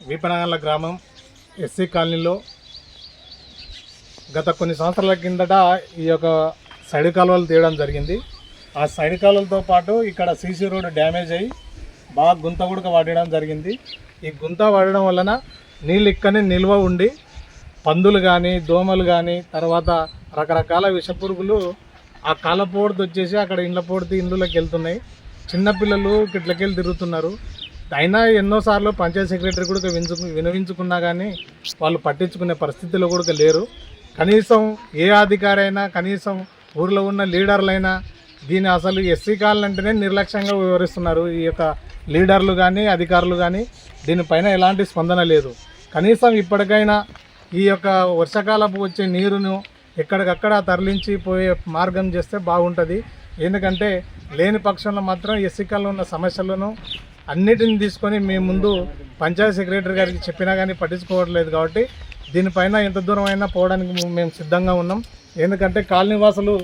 వీపనగర్ల గ్రామం ఎస్సీ కాలనీలో గత కొన్ని సంవత్సరాల కిందట ఈ యొక్క సైడ్ కాలువలు తీయడం జరిగింది. ఆ సైడ్ కాలువలతో పాటు ఇక్కడ సీసీ రోడ్డు డ్యామేజ్ అయ్యి బాగా గుంత కూడా పడడం జరిగింది. ఈ గుంత పడడం వలన నీళ్ళు ఇక్కడనే నిల్వ ఉండి పందులు కానీ దోమలు కానీ తర్వాత రకరకాల విషపురుగులు ఆ కాలపోడితో వచ్చేసి అక్కడ ఇండ్ల పోడితే ఇండ్లకి వెళ్తున్నాయి. చిన్నపిల్లలు ఇట్లకెళ్ళి తిరుగుతున్నారు. అయినా ఎన్నోసార్లు పంచాయత్ సెక్రటరీ కూడా వినవించుకున్నా కానీ వాళ్ళు పట్టించుకునే పరిస్థితిలో కూడా లేరు. కనీసం ఏ అధికారి అయినా కనీసం ఊర్లో ఉన్న లీడర్లైనా దీన్ని అసలు ఎస్సీ కాలనీ అంటేనే నిర్లక్ష్యంగా వివరిస్తున్నారు. ఈ యొక్క లీడర్లు కానీ అధికారులు కానీ దీనిపైన ఎలాంటి స్పందన లేదు. కనీసం ఇప్పటికైనా ఈ యొక్క వర్షాకాలపు వచ్చే నీరును ఎక్కడికక్కడ తరలించి పోయే మార్గం చేస్తే బాగుంటుంది. ఎందుకంటే లేని పక్షంలో మాత్రం ఎస్సీ కాలనీలో ఉన్న సమస్యలను అన్నిటిని తీసుకొని మేము ముందు పంచాయతీ సెక్రటరీ గారికి చెప్పినా కానీ పట్టించుకోవట్లేదు. కాబట్టి దీనిపైన ఎంత దూరం అయినా పోవడానికి మేము సిద్ధంగా ఉన్నాం. ఎందుకంటే కాలనీ వాసులు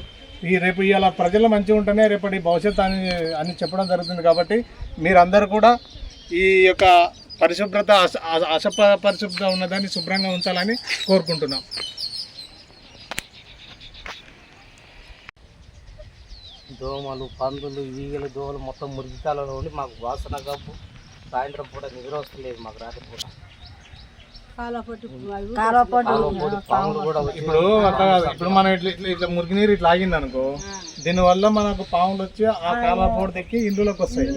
రేపు ఇవాళ ప్రజలు మంచిగా ఉంటేనే రేపటి భవిష్యత్తు అని చెప్పడం జరుగుతుంది. కాబట్టి మీరందరూ కూడా ఈ యొక్క పరిశుభ్రత పరిశుభ్రత ఉన్నదాన్ని శుభ్రంగా ఉంచాలని కోరుకుంటున్నాం. దోమలు పందులు ఈగలు దోమలు మొత్తం మురికికాలలో ఉండి మాకు వాసన కప్పు సాయంత్రం పూట నిద్ర వస్తలేదు. మాకు రాత్రిపూట ఇప్పుడు మనం ఇట్లా మురికి నీరు ఇట్లా ఆగింది అనుకో, దీనివల్ల మనకు పాములు వచ్చి ఆ కాలపోటు తెక్కి ఇండ్లలోకి వస్తాయి.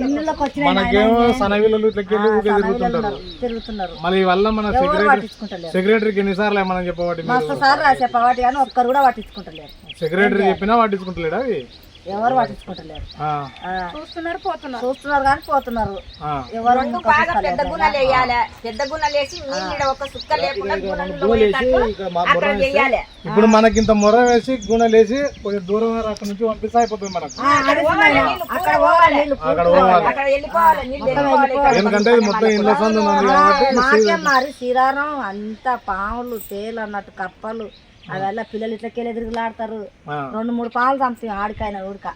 మనకేమో సనవిల్లలు ఇట్లకెళ్ళి తిరుగుతుంటారు. మళ్ళీ వల్ల మన సెక్రటరీకి ఎన్నిసార్లు మనం చెప్పబట్టి సెక్రటరీ చెప్పినా పట్టించుకుంటలేడా? అవి ఎవరు పట్టించుకుంటలేరు. చూస్తున్నారు కానీ పోతున్నారు. ఎవరు పెద్ద గుణాలు వేయాలి. పెద్ద గుణాలు వేసి నీళ్ళ ఒక సుక్క లేకుండా ఇప్పుడు మనకింత మొర వేసి గుణాలు వేసి కొంచెం దూరం అక్కడ నుంచి పంపిస్తే అయిపోతుంది మనకు. ఎందుకంటే మొత్తం ఇంట్లో సందు మరి శ్రీరారం అంతా పాములు తేలు అన్నట్టు కప్పలు అవెల్లా పిల్లలు ఇట్లకెళ్ళి తిరుగులాడతారు. 2-3 పాలు చంపుతాయి ఆడికైనా ఉడక.